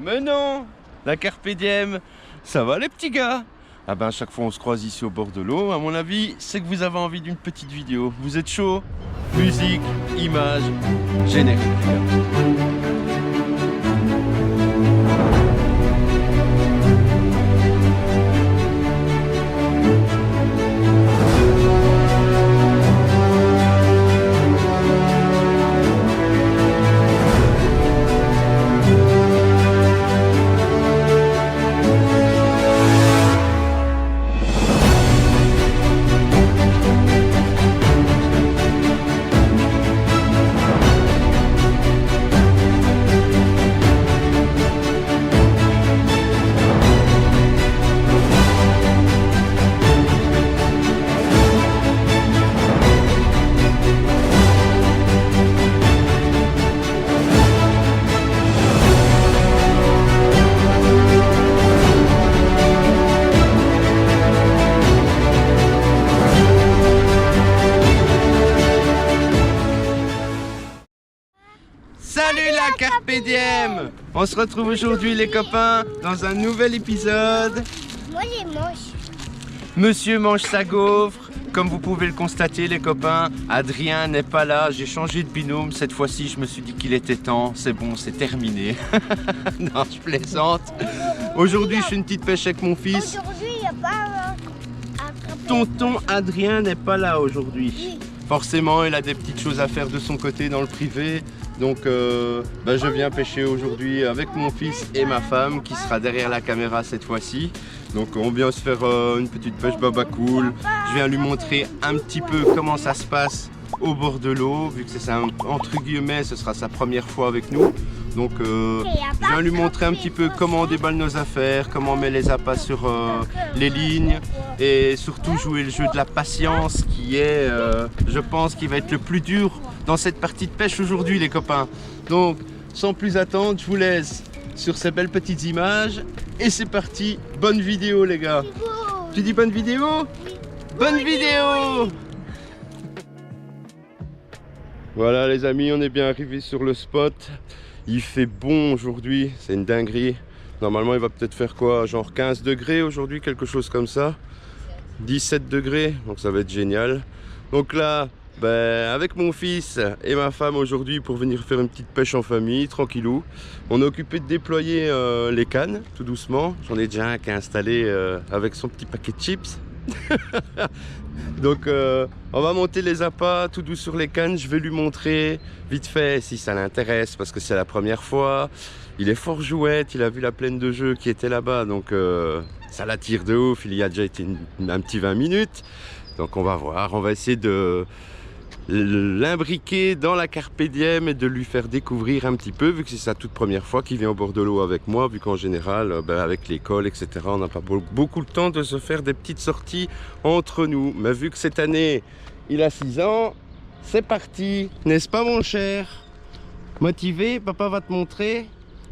Mais non, la Carpe Diem, ça va les petits gars? Ah ben à chaque fois on se croise ici au bord de l'eau, à mon avis, c'est que vous avez envie d'une petite vidéo. Vous êtes chaud? Musique, image, générique. Salut la Carpe Diem! On se retrouve aujourd'hui les copains dans un nouvel épisode. Moi j'ai mange. Monsieur mange sa gaufre. Comme vous pouvez le constater les copains, Adrien n'est pas là. J'ai changé de binôme. Cette fois-ci je me suis dit qu'il était temps. C'est bon, c'est terminé. Non, je plaisante. Aujourd'hui je fais une petite pêche avec mon fils. Aujourd'hui il n'y a pas attrapé. Tonton Adrien n'est pas là aujourd'hui. Oui. Forcément, il a des petites choses à faire de son côté dans le privé. Donc, je viens pêcher aujourd'hui avec mon fils et ma femme qui sera derrière la caméra cette fois-ci. Donc, on vient se faire une petite pêche baba cool. Je viens lui montrer un petit peu comment ça se passe au bord de l'eau. Vu que c'est ça, entre guillemets, ce sera sa première fois avec nous. Donc, je viens lui montrer un petit peu comment on déballe nos affaires, comment on met les appâts sur les lignes. Et surtout jouer le jeu de la patience qui est, je pense, qui va être le plus dur dans cette partie de pêche aujourd'hui les copains. Donc sans plus attendre, je vous laisse sur ces belles petites images et c'est parti, bonne vidéo les gars. Tu dis bonne vidéo? Oui. Bonne vidéo. Voilà les amis, on est bien arrivé sur le spot. Il fait bon aujourd'hui, c'est une dinguerie. Normalement il va peut-être faire quoi, genre 15 degrés aujourd'hui, quelque chose comme ça. 17 degrés, donc ça va être génial. Donc là, avec mon fils et ma femme aujourd'hui pour venir faire une petite pêche en famille, tranquillou. On est occupé de déployer les cannes, tout doucement. J'en ai déjà un qui est installé avec son petit paquet de chips. Donc on va monter les appâts tout doux sur les cannes. Je vais lui montrer vite fait si ça l'intéresse parce que c'est la première fois. Il est fort jouette, il a vu la plaine de jeu qui était là-bas, donc ça l'attire de ouf. Il y a déjà été un petit 20 minutes. Donc on va voir, on va essayer de l'imbriquer dans la Carpe Diem et de lui faire découvrir un petit peu, vu que c'est sa toute première fois qu'il vient au bord de l'eau avec moi, vu qu'en général, avec l'école, etc., on n'a pas beaucoup le temps de se faire des petites sorties entre nous. Mais vu que cette année, il a 6 ans, c'est parti, n'est-ce pas mon cher? Motivé, papa va te montrer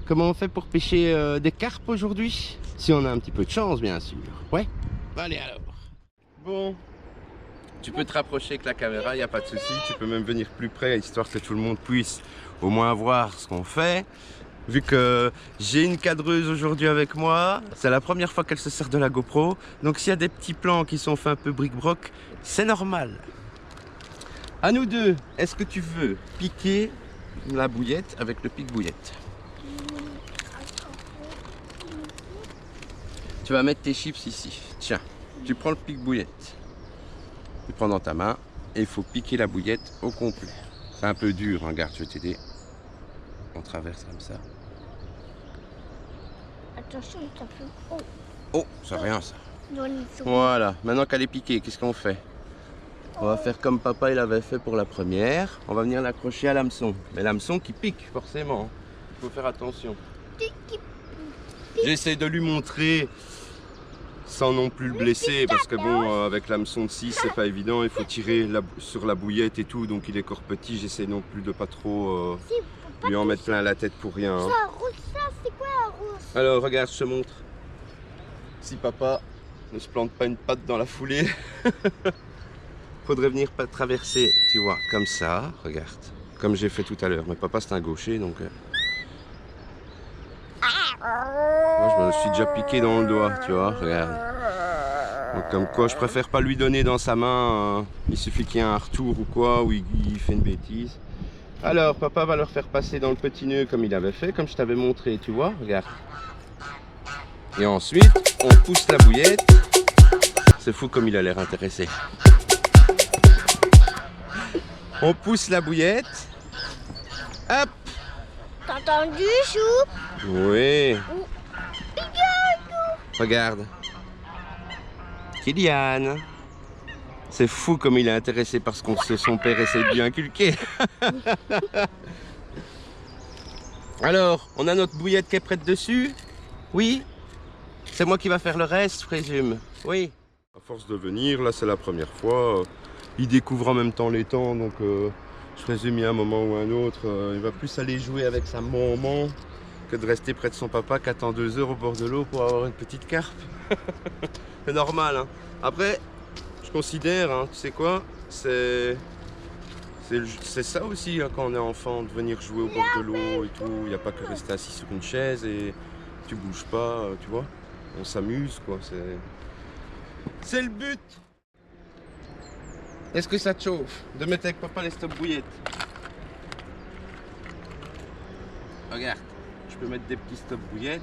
comment on fait pour pêcher des carpes aujourd'hui. Si on a un petit peu de chance, bien sûr. Ouais? Allez alors. Bon. Tu peux te rapprocher avec la caméra, il n'y a pas de souci. Tu peux même venir plus près, histoire que tout le monde puisse au moins voir ce qu'on fait. Vu que j'ai une cadreuse aujourd'hui avec moi, c'est la première fois qu'elle se sert de la GoPro. Donc s'il y a des petits plans qui sont faits un peu bric-broc, c'est normal. À nous deux, est-ce que tu veux piquer la bouillette avec le pic-bouillette? Tu vas mettre tes chips ici. Tiens, tu prends le pic-bouillette. Tu prends dans ta main et il faut piquer la bouillette au complet. C'est un peu dur, hein, regarde, je vais t'aider. On traverse comme ça. Attention, ça fait. Oh. Oh, c'est rien ça. Dans les secondes. Voilà, maintenant qu'elle est piquée, qu'est-ce qu'on fait? On va faire comme papa il avait fait pour la première. On va venir l'accrocher à l'hameçon. Mais l'hameçon qui pique, forcément. Il faut faire attention. J'essaie de lui montrer sans non plus le blesser parce que bon avec l'hameçon de 6 c'est pas évident, il faut tirer sur la bouillette et tout, donc il est encore petit, j'essaie non plus de pas trop lui en mettre plein la tête pour rien. Hein. Ça, c'est quoi un rousse? Alors regarde, je te montre. Si papa ne se plante pas une patte dans la foulée, faudrait venir pas traverser, tu vois, comme ça, regarde, comme j'ai fait tout à l'heure. Mais papa c'est un gaucher donc... Moi, je me suis déjà piqué dans le doigt, tu vois, regarde. Donc, comme quoi, je préfère pas lui donner dans sa main. Il suffit qu'il y ait un retour ou quoi, ou il fait une bêtise. Alors, papa va leur faire passer dans le petit nœud comme il avait fait, comme je t'avais montré, tu vois, regarde. Et ensuite, on pousse la bouillette. C'est fou comme il a l'air intéressé. On pousse la bouillette. Hop. T'as entendu, Chou? Oui. Regarde. Kylian. C'est fou comme il est intéressé par ce que son père essaie de lui inculquer. Alors, on a notre bouillette qui est prête dessus? Oui? C'est moi qui va faire le reste, je présume. Oui. À force de venir, là c'est la première fois. Il découvre en même temps les temps, donc je présume il y a un moment ou un autre, il va plus aller jouer avec sa maman que de rester près de son papa qui attend 2 heures au bord de l'eau pour avoir une petite carpe. C'est normal, hein. Après, je considère, hein, tu sais quoi, c'est ça aussi hein, quand on est enfant, de venir jouer au bord de l'eau et tout. Il n'y a pas que rester assis sur une chaise et tu bouges pas, tu vois. On s'amuse, quoi. C'est le but. Est-ce que ça te chauffe de mettre avec papa les stop bouillettes? Regarde, je peux mettre des petits stop bouillettes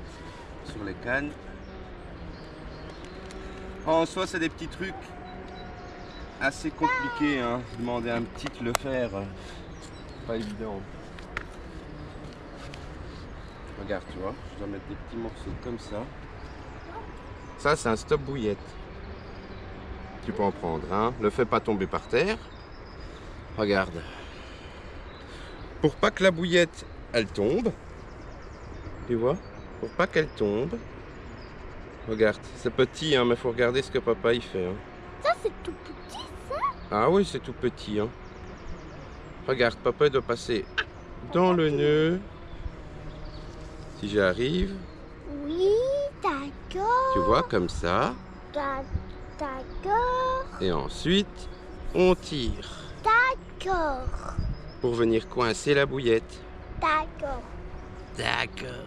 sur les cannes. En soi, c'est des petits trucs assez compliqués, hein. Demander à un petit de le faire, pas évident. Regarde, tu vois, je dois mettre des petits morceaux comme ça. Ça, c'est un stop bouillette. Tu peux en prendre un. Ne le fais pas tomber par terre. Regarde. Pour pas que la bouillette, elle tombe. Tu vois? Pour pas qu'elle tombe. Regarde, c'est petit, hein, mais il faut regarder ce que papa il fait. Hein. Ça, c'est tout petit, ça? Ah oui, c'est tout petit. Hein. Regarde, papa il doit passer dans le nœud. Si j'arrive. Oui, d'accord. Tu vois, comme ça. D'accord. Et ensuite, on tire. D'accord. Pour venir coincer la bouillette. D'accord. D'accord.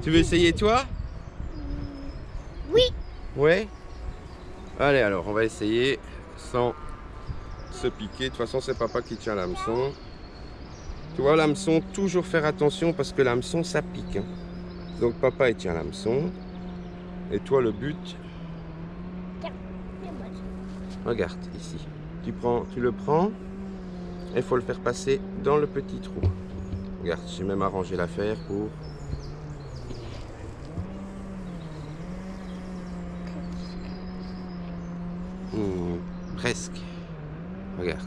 Tu veux essayer toi? Oui. Ouais. Allez, alors, on va essayer sans se piquer. De toute façon, c'est papa qui tient l'hameçon. Tu vois, l'hameçon, toujours faire attention parce que l'hameçon, ça pique. Hein. Donc, papa, il tient l'hameçon. Et toi, le but... Regarde, ici. Tu le prends et il faut le faire passer dans le petit trou. Regarde, j'ai même arrangé l'affaire pour... presque. Regarde.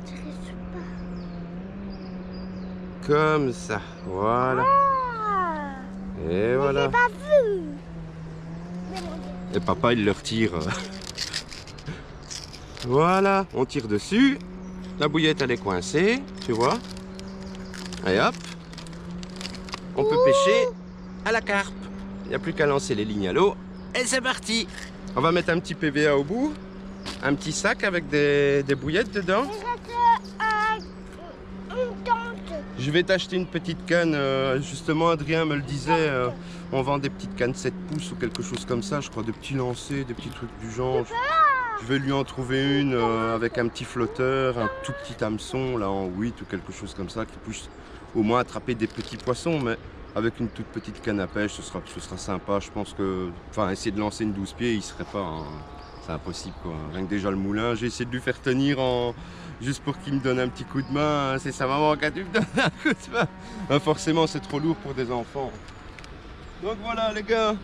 Comme ça. Voilà. Ah, Et voilà. j'ai pas vu. Et papa, il le retire. Voilà. On tire dessus. La bouillette, elle est coincée. Tu vois. Et hop. On peut pêcher à la carpe. Il n'y a plus qu'à lancer les lignes à l'eau. Et c'est parti. On va mettre un petit PVA au bout. Un petit sac avec des bouillettes dedans. Une tente. Je vais t'acheter une petite canne. Justement, Adrien me le disait. On vend des petites cannes 7 pouces ou quelque chose comme ça. Je crois des petits lancers, des petits trucs du genre. Je vais lui en trouver une avec un petit flotteur, un tout petit hameçon là en 8 ou quelque chose comme ça qui puisse au moins attraper des petits poissons. Mais avec une toute petite canne à pêche, ce sera sympa. Je pense que... Enfin, essayer de lancer une 12 pieds, il ne serait pas... Hein. C'est impossible quoi. Rien que déjà le moulin, j'ai essayé de lui faire tenir juste pour qu'il me donne un petit coup de main. C'est sa maman qui a dû me donner un coup de main. Ben, forcément c'est trop lourd pour des enfants. Donc voilà les gars.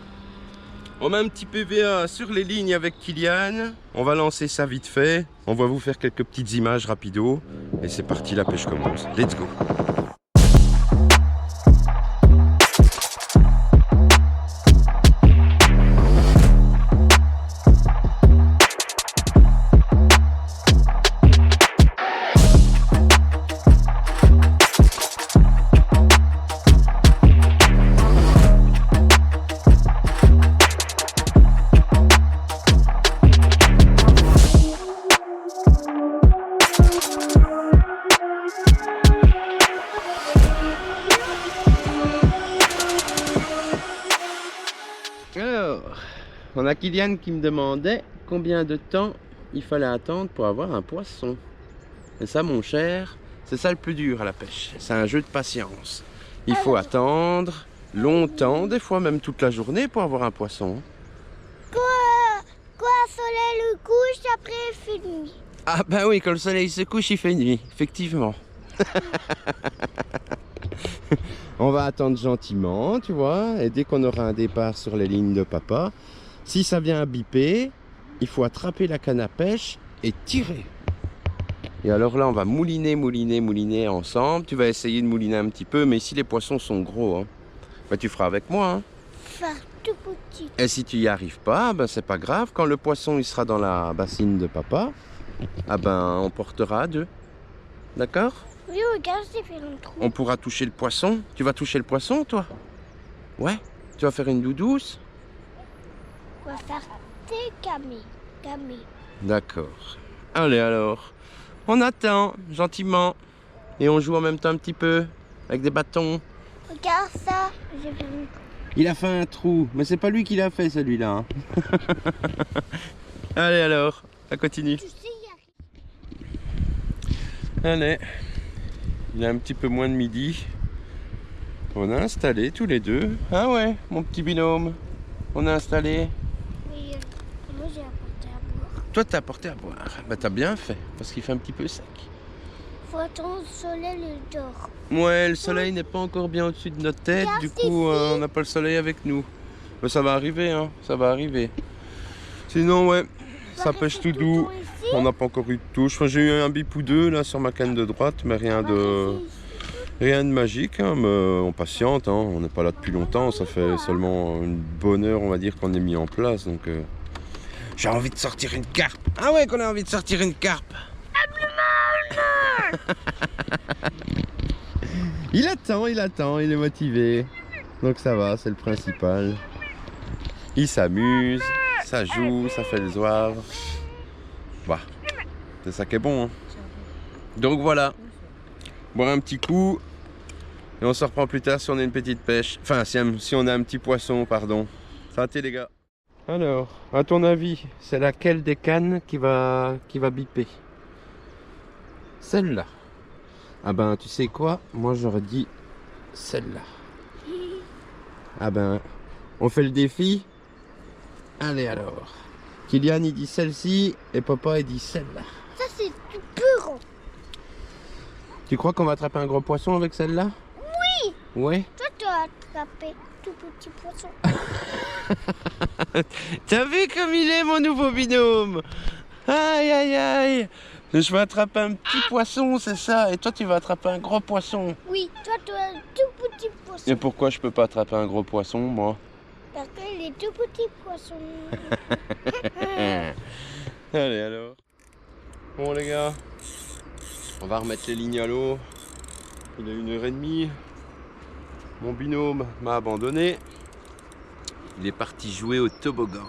On met un petit PVA sur les lignes avec Kylian. On va lancer ça vite fait. On va vous faire quelques petites images rapido. Et c'est parti, la pêche commence. Let's go. on a Kylian qui me demandait combien de temps il fallait attendre pour avoir un poisson. Et ça, mon cher, c'est ça le plus dur à la pêche. C'est un jeu de patience. Il faut attendre longtemps, des fois même toute la journée pour avoir un poisson. Quand le soleil le couche, après il fait nuit. Ah ben oui, quand le soleil se couche, il fait nuit, effectivement. On va attendre gentiment, tu vois, et dès qu'on aura un départ sur les lignes de papa, si ça vient à biper, il faut attraper la canne à pêche et tirer. Et alors là, on va mouliner ensemble. Tu vas essayer de mouliner un petit peu, mais si les poissons sont gros, hein, ben tu feras avec moi. Hein. Faire tout petit. Et si tu n'y arrives pas, ben c'est pas grave. Quand le poisson il sera dans la bassine de papa, ah ben on portera à deux. D'accord? Oui, regarde, j'ai fait un trou. On pourra toucher le poisson. Tu vas toucher le poisson, toi? Ouais? Tu vas faire une doudouce? On va faire des gamés. D'accord. Allez alors. On attend, gentiment. Et on joue en même temps un petit peu, avec des bâtons. Regarde ça, j'ai fait un trou. Il a fait un trou, mais c'est pas lui qui l'a fait celui-là. Hein. Allez alors, ça continue. Tu sais, Allez, il est un petit peu moins de midi. On a installé tous les deux. Ah ouais, mon petit binôme. On a installé. oui, moi j'ai apporté à boire. Toi, t'as apporté à boire. Bah t'as bien fait, parce qu'il fait un petit peu sec. Faut attendre le soleil le dort. Ouais, le soleil n'est pas encore bien au-dessus de notre tête. Regarde Du ici. coup, on n'a pas le soleil avec nous. Mais ça va arriver, hein. Ça va arriver. Sinon, ouais, ça pêche tout doux. On n'a pas encore eu de touche. Enfin, j'ai eu un bip ou deux là sur ma canne de droite, mais rien de magique. Hein, mais on patiente, hein. On n'est pas là depuis longtemps. Ça fait seulement une bonne heure, on va dire, qu'on est mis en place. Donc, j'ai envie de sortir une carpe. Ah ouais, qu'on a envie de sortir une carpe. Il attend, il est motivé. Donc ça va, c'est le principal. Il s'amuse, ça joue, ça fait le zouave. Bah, c'est ça qui est bon. Hein. Donc voilà, boire un petit coup et on se reprend plus tard si on a une petite pêche. Enfin, si on a un petit poisson, pardon. Santé les gars. Alors, à ton avis, c'est laquelle des cannes qui va biper? Celle-là. Ah ben, tu sais quoi? Moi, j'aurais dit celle-là. Ah ben, on fait le défi? Allez alors. Kylian, il dit celle-ci et papa, il dit celle-là. Ça, c'est du pur. Tu crois qu'on va attraper un gros poisson avec celle-là? Oui. Ouais. Toi, tu as attrapé tout petit poisson. T'as vu comme il est, mon nouveau binôme? Aïe, aïe, aïe. Je vais attraper un petit poisson, c'est ça. Et toi, tu vas attraper un gros poisson. Oui, toi, tu as un tout petit poisson. Et pourquoi je peux pas attraper un gros poisson, moi? Parce qu'il est tout petit poisson. Allez alors. Bon les gars, on va remettre les lignes à l'eau. Il est 1h30. Mon binôme m'a abandonné. Il est parti jouer au toboggan.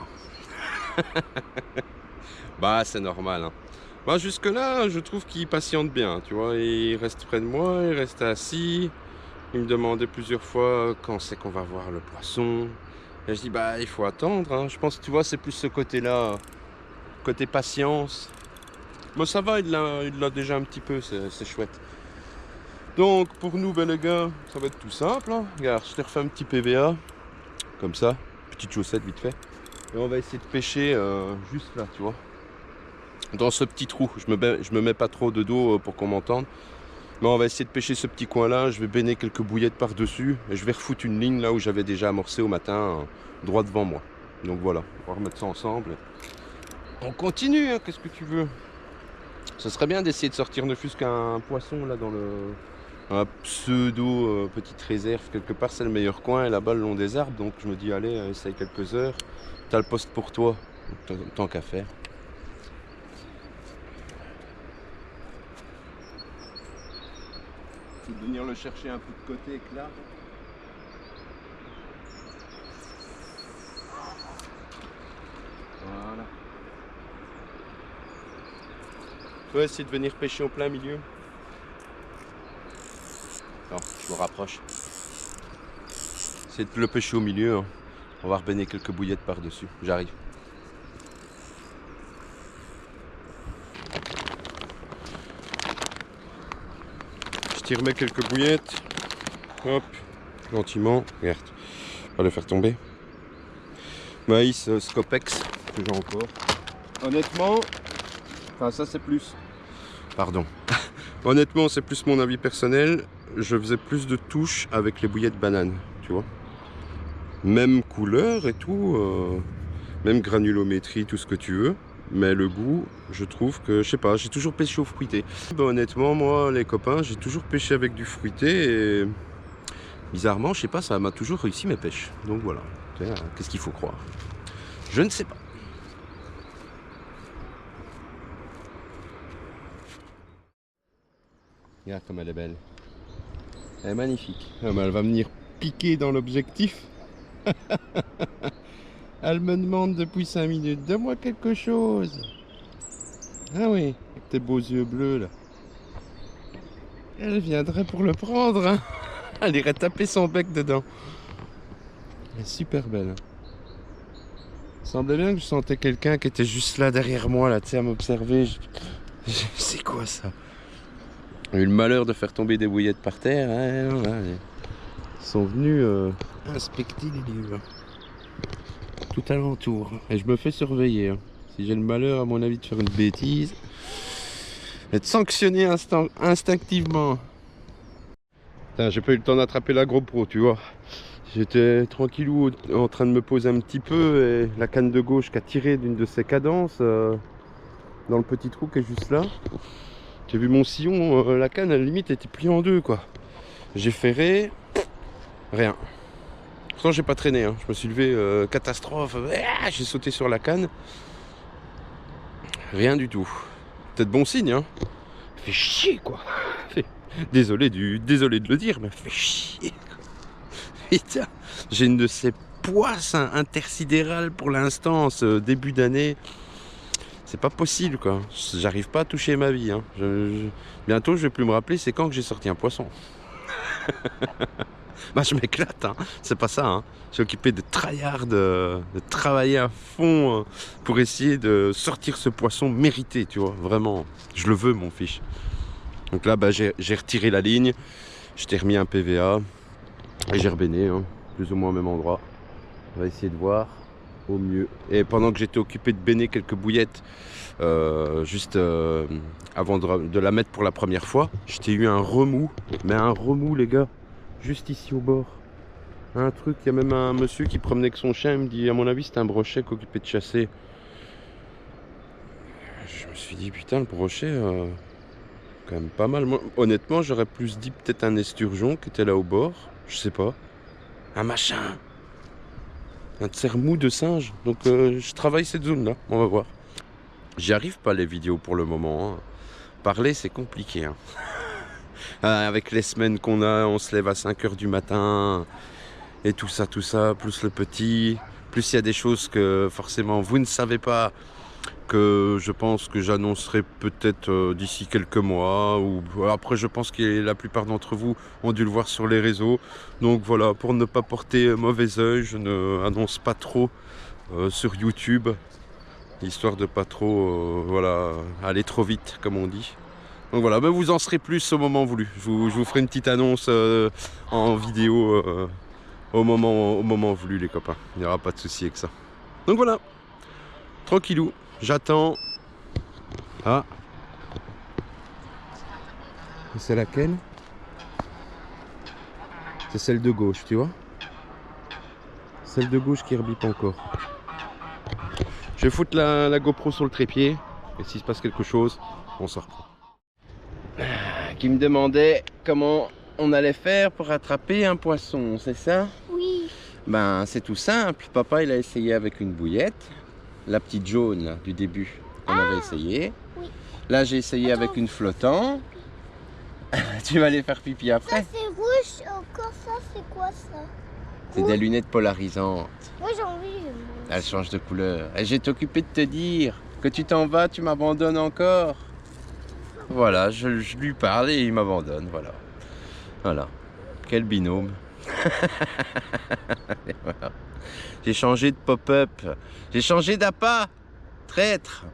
Bah c'est normal. Hein. Bah, jusque là, je trouve qu'il patiente bien. Tu vois, il reste près de moi, il reste assis. Il me demandait plusieurs fois quand c'est qu'on va voir le poisson. Et je dis bah il faut attendre. Hein. Je pense que tu vois c'est plus ce côté-là, côté patience. Bon ça va, il l'a déjà un petit peu, c'est chouette. Donc pour nous ben les gars, ça va être tout simple. Hein. Regarde, je t'ai refait un petit PVA, comme ça, petite chaussette vite fait. Et on va essayer de pêcher juste là, tu vois. Dans ce petit trou, je me mets pas trop de dos pour qu'on m'entende. Mais on va essayer de pêcher ce petit coin là, je vais baigner quelques bouillettes par dessus et je vais refoutre une ligne là où j'avais déjà amorcé au matin, droit devant moi. Donc voilà, on va remettre ça ensemble. On continue, hein, qu'est-ce que tu veux? Ce serait bien d'essayer de sortir ne fût-ce qu'un poisson là dans un pseudo petite réserve quelque part, c'est le meilleur coin et là-bas le long des arbres. Donc je me dis allez, essaye quelques heures, t'as le poste pour toi, tant qu'à faire. Je vais venir le chercher un peu de côté là. Voilà. Tu vas essayer de venir pêcher au plein milieu. Non, je me rapproche. C'est de le pêcher au milieu. Hein. On va rebaigner quelques bouillettes par-dessus. J'arrive. Je t'y remets quelques bouillettes. Hop, gentiment. Regarde, on va le faire tomber. Maïs Scopex, que j'ai encore. Honnêtement, enfin ça c'est plus... Pardon. Honnêtement, c'est plus mon avis personnel. Je faisais plus de touches avec les bouillettes bananes, tu vois. Même couleur et tout, même granulométrie, tout ce que tu veux. Mais le goût, je trouve que, je sais pas, j'ai toujours pêché au fruité. Ben, honnêtement, moi, les copains, j'ai toujours pêché avec du fruité et bizarrement, je sais pas, ça m'a toujours réussi mes pêches. Donc voilà, qu'est-ce qu'il faut croire? Je ne sais pas. Regarde comme elle est belle. Elle est magnifique. Ah, mais elle va venir piquer dans l'objectif. Elle me demande depuis 5 minutes, donne-moi quelque chose. Ah oui, avec tes beaux yeux bleus là. Elle viendrait pour le prendre. Hein. Elle irait taper son bec dedans. Elle est super belle. Hein. Il semblait bien que je sentais quelqu'un qui était juste là derrière moi, là, tu sais, à m'observer. C'est quoi ça? J'ai eu le malheur de faire tomber des bouillettes par terre. Hein, voilà. Ils sont venus inspecter les lieux. Tout alentour. Et je me fais surveiller. Hein. Si j'ai le malheur, à mon avis, de faire une bêtise, être sanctionné instinctivement. J'ai pas eu le temps d'attraper la GoPro, tu vois. J'étais tranquillou en train de me poser un petit peu et la canne de gauche qui a tiré d'une de ses cadences dans le petit trou qui est juste là. J'ai vu mon sillon, la canne à la limite était pliée en deux quoi. J'ai ferré, rien. Pourtant j'ai pas traîné, hein. Je me suis levé, catastrophe, j'ai sauté sur la canne. Rien du tout. Peut-être bon signe, hein. Fait chier quoi. Désolé de le dire, mais fait chier. Putain, j'ai une de ces poisses intersidérales pour l'instant, ce début d'année. C'est pas possible quoi. J'arrive pas à toucher ma vie. Hein. Bientôt je vais plus me rappeler c'est quand que j'ai sorti un poisson. Bah je m'éclate, hein. C'est pas ça. Hein. Je suis occupé de tryhard, de travailler à fond pour essayer de sortir ce poisson mérité, tu vois. Vraiment, je le veux mon fiche. Donc là bah, j'ai retiré la ligne, je t'ai remis un PVA et j'ai rebainé, hein, plus ou moins au même endroit. On va essayer de voir au mieux. Et pendant que j'étais occupé de baigner quelques bouillettes, avant de la mettre pour la première fois, j'étais eu un remous, mais un remous les gars, juste ici au bord. Un truc, il y a même un monsieur qui promenait avec son chien, il me dit à mon avis c'était un brochet occupé de chasser. Je me suis dit putain le brochet, quand même pas mal. Moi, honnêtement j'aurais plus dit peut-être un esturgeon qui était là au bord, je sais pas. Un machin. Un cerf-mou de singe. Donc je travaille cette zone là, on va voir. J'y arrive pas les vidéos pour le moment. Hein. Parler c'est compliqué. Hein. Avec les semaines qu'on a, on se lève à 5 h du matin. Et tout ça, plus le petit. Plus il y a des choses que forcément vous ne savez pas. Que je pense que j'annoncerai peut-être d'ici quelques mois. Ou après je pense que la plupart d'entre vous ont dû le voir sur les réseaux. Donc voilà, pour ne pas porter mauvais oeil, je ne annonce pas trop sur YouTube. Histoire de pas trop voilà, aller trop vite comme on dit. Donc voilà, ben vous en serez plus au moment voulu. Je vous ferai une petite annonce en vidéo au moment voulu les copains. Il n'y aura pas de souci avec ça. Donc voilà, tranquillou. J'attends. Ah. C'est laquelle? C'est celle de gauche, tu vois? Celle de gauche qui rebipe encore. Je vais foutre la GoPro sur le trépied. Et s'il se passe quelque chose, on sort. Qui me demandait comment on allait faire pour attraper un poisson, c'est ça? Oui. Ben c'est tout simple. Papa il a essayé avec une bouillette. La petite jaune là, du début, on avait essayé. Oui. Là j'ai essayé avec une flottant. Tu vas aller faire pipi après? Ça c'est rouge, encore ça c'est quoi ça? C'est des lunettes polarisantes. Moi j'ai envie de... Elles changent de couleur. Et j'ai été occupé de te dire que tu t'en vas, tu m'abandonnes encore. Voilà, je lui parle et il m'abandonne, voilà. Voilà. Quel binôme. Voilà. J'ai changé de pop-up. J'ai changé d'appât. Traître.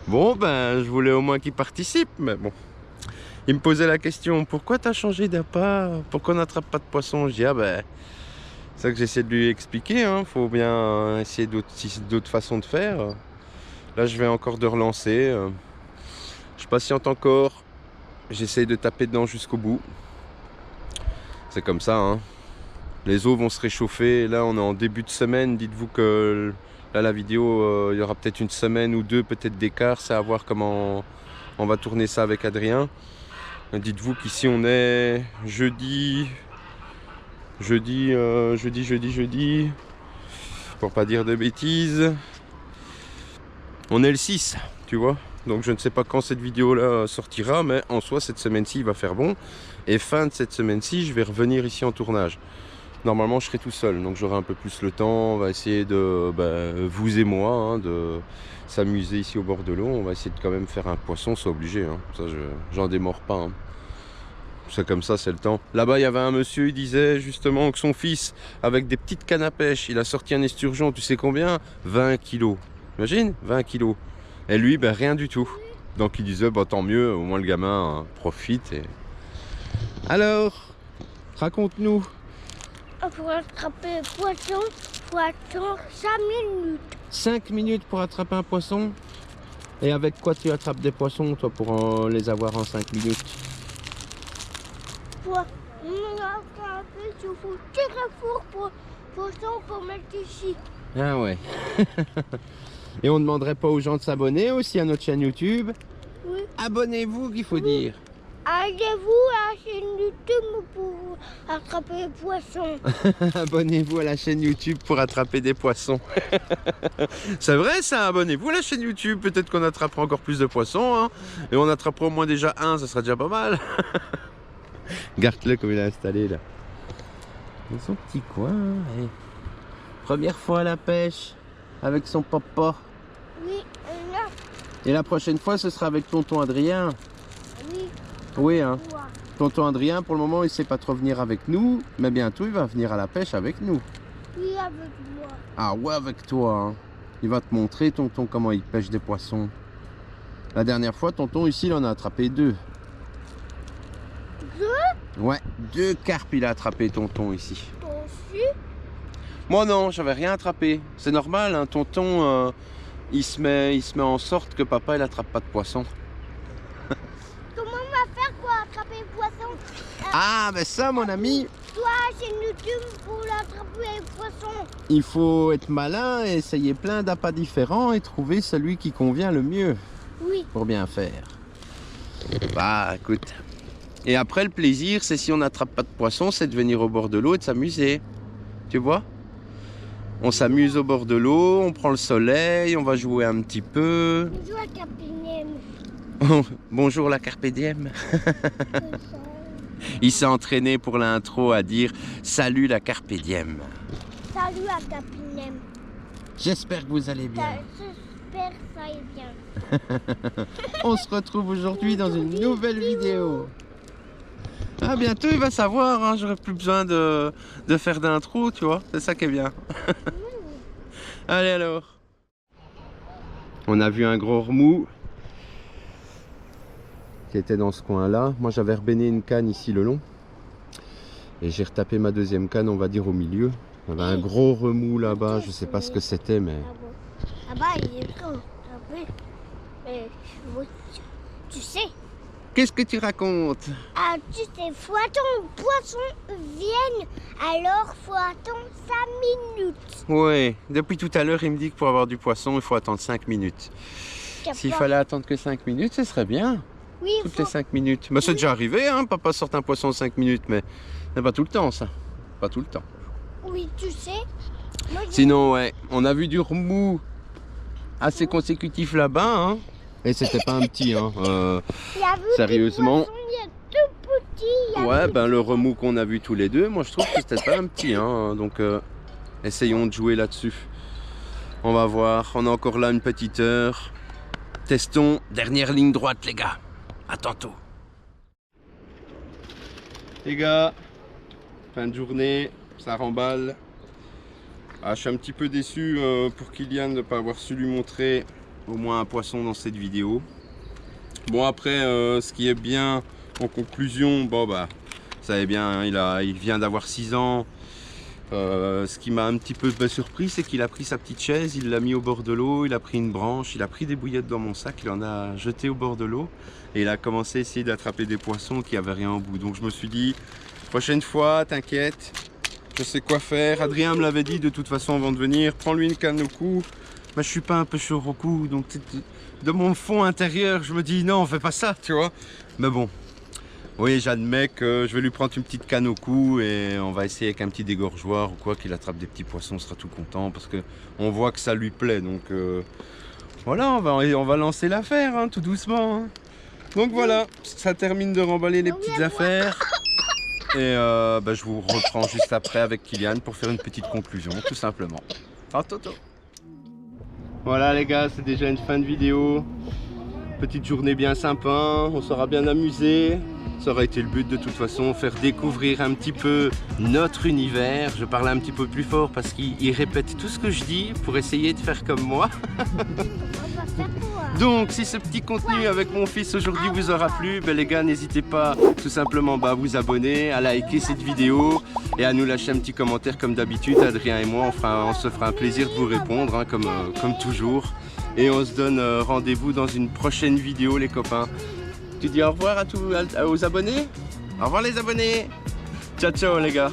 Bon, ben, je voulais au moins qu'il participe, mais bon. Il me posait la question, pourquoi t'as changé d'appât? Pourquoi on n'attrape pas de poisson? Je dis, ah ben, c'est ça que j'essaie de lui expliquer, hein. Faut bien essayer d'autres façons de faire. Là, je vais encore de relancer. Je patiente encore. J'essaie de taper dedans jusqu'au bout. C'est comme ça, hein. Les eaux vont se réchauffer. Là, on est en début de semaine. Dites-vous que là, la vidéo, il y aura peut-être une semaine ou deux, peut-être d'écart. C'est à voir comment on va tourner ça avec Adrien. Dites-vous qu'ici, on est jeudi. Pour pas dire de bêtises. On est le 6, tu vois. Donc je ne sais pas quand cette vidéo là sortira, mais en soi cette semaine-ci il va faire bon. Et fin de cette semaine-ci je vais revenir ici en tournage. Normalement je serai tout seul, donc j'aurai un peu plus le temps. On va essayer de, vous et moi, hein, de s'amuser ici au bord de l'eau. On va essayer de quand même faire un poisson, c'est obligé, hein. Ça j'en démords pas, hein. C'est comme ça, c'est le temps. Là-bas il y avait un monsieur, il disait justement que son fils avec des petites cannes à pêche, il a sorti un esturgeon, tu sais combien? 20 kilos. Imagine, 20 kilos. Et lui, ben, rien du tout. Donc il disait, bah, tant mieux, au moins le gamin profite. Et... Alors, raconte-nous. Pour attraper le poisson, faut attendre 5 minutes. 5 minutes pour attraper un poisson? Et avec quoi tu attrapes des poissons, toi, pour les avoir en 5 minutes? Pour attraper, il faut tirer fort pour poisson pour mettre ici. Ah ouais. Et on ne demanderait pas aux gens de s'abonner aussi à notre chaîne YouTube? Oui. Abonnez-vous qu'il faut dire. Abonnez-vous à la chaîne YouTube pour attraper les poissons. Abonnez-vous à la chaîne YouTube pour attraper des poissons. C'est vrai ça, abonnez-vous à la chaîne YouTube. Peut-être qu'on attrapera encore plus de poissons, hein. Et on attrapera au moins déjà un, ça sera déjà pas mal. Regarde-le comme il a installé là. Dans son petit coin. Hein. Première fois à la pêche avec son papa. Oui, là. Et la prochaine fois, ce sera avec tonton Adrien. Oui. Oui, hein. Toi. Tonton Adrien, pour le moment, il ne sait pas trop venir avec nous. Mais bientôt, il va venir à la pêche avec nous. Oui, avec moi. Ah ouais, avec toi, hein. Il va te montrer, tonton, comment il pêche des poissons. La dernière fois, tonton, ici, il en a attrapé 2. 2? Ouais, 2 carpes, il a attrapé, tonton, ici. Toi aussi? Moi non, j'avais rien attrapé. C'est normal, hein, tonton, il se met en sorte que papa il attrape pas de poisson. Comment on va faire pour attraper les poissons? Ah, mais ça, mon ami, Toi, c'est YouTube pour attraper les poissons. il faut être malin et essayer plein d'appâts différents et trouver celui qui convient le mieux Oui. pour bien faire. Bah, écoute. Et après, le plaisir, c'est si on n'attrape pas de poisson, c'est de venir au bord de l'eau et de s'amuser. Tu vois? On s'amuse au bord de l'eau, on prend le soleil, on va jouer un petit peu. Bonjour à Capinem. Bonjour la Carpe Diem. Il s'est entraîné pour l'intro à dire salut la Carpe Diem. Salut à Capinem. J'espère que vous allez bien. J'espère que ça est bien. On se retrouve aujourd'hui dans une nouvelle vidéo. Ah, bientôt il va savoir, hein, j'aurai plus besoin de faire d'intro, tu vois, c'est ça qui est bien. Allez alors. On a vu un gros remous qui était dans ce coin là. Moi j'avais rebéné une canne ici le long. Et j'ai retapé ma deuxième canne, on va dire au milieu. Il y avait un gros remous là-bas, je sais pas ce que c'était mais... Là-bas il est grand. Tu sais. Qu'est-ce que tu racontes? Ah, tu sais, faut attendre que le poisson vienne, alors faut attendre 5 minutes. Ouais, depuis tout à l'heure il me dit que pour avoir du poisson il faut attendre 5 minutes. S'il fallait attendre que 5 minutes, ce serait bien. Oui, Toutes les 5 minutes. Bah, c'est déjà arrivé, hein, papa sort un poisson en 5 minutes, mais pas tout le temps ça. Pas tout le temps. Oui, tu sais. Moi, Sinon, ouais, on a vu du remous assez consécutif là-bas, hein. Et c'était pas un petit, hein. Sérieusement. Il est tout petit. Ouais, ben le remous qu'on a vu tous les deux, moi je trouve que c'était pas un petit, hein. Donc, essayons de jouer là-dessus. On va voir. On a encore là une petite heure. Testons. Dernière ligne droite, les gars. À tantôt. Les gars, fin de journée. ça remballe. Ah, je suis un petit peu déçu pour Kylian de ne pas avoir su lui montrer au moins un poisson dans cette vidéo. Bon, après, ce qui est bien en conclusion, bon bah, vous savez bien, hein, il vient d'avoir 6 ans. Ce qui m'a un petit peu surpris, c'est qu'il a pris sa petite chaise, il l'a mis au bord de l'eau, il a pris une branche, il a pris des bouillettes dans mon sac, il en a jeté au bord de l'eau et il a commencé à essayer d'attraper des poissons qui n'avaient rien au bout. Donc je me suis dit, prochaine fois, t'inquiète, je sais quoi faire. Adrien me l'avait dit de toute façon avant de venir, prends-lui une canne au cou. Mais je suis pas un pêcheur au cou, donc de mon fond intérieur, je me dis non, fais pas ça, tu vois. Mais bon. Oui, j'admets que je vais lui prendre une petite canne au cou et on va essayer avec un petit dégorgeoir ou quoi qu'il attrape des petits poissons, on sera tout content parce que on voit que ça lui plaît. Donc voilà, on va lancer l'affaire hein, tout doucement. Hein. Donc voilà, ça termine de remballer les petites affaires et je vous reprends juste après avec Kylian pour faire une petite conclusion, tout simplement. À Toto. Voilà les gars, c'est déjà une fin de vidéo. Petite journée bien sympa, on sera bien amusé. Ça aura été le but de toute façon, faire découvrir un petit peu notre univers. Je parle un petit peu plus fort parce qu'il répète tout ce que je dis pour essayer de faire comme moi. Donc si ce petit contenu avec mon fils aujourd'hui vous aura plu, ben les gars n'hésitez pas tout simplement à vous abonner, à liker cette vidéo et à nous lâcher un petit commentaire comme d'habitude. Adrien et moi on se fera un plaisir de vous répondre hein, comme toujours. Et on se donne rendez-vous dans une prochaine vidéo les copains. Tu dis au revoir aux abonnés? Au revoir les abonnés. Ciao ciao les gars.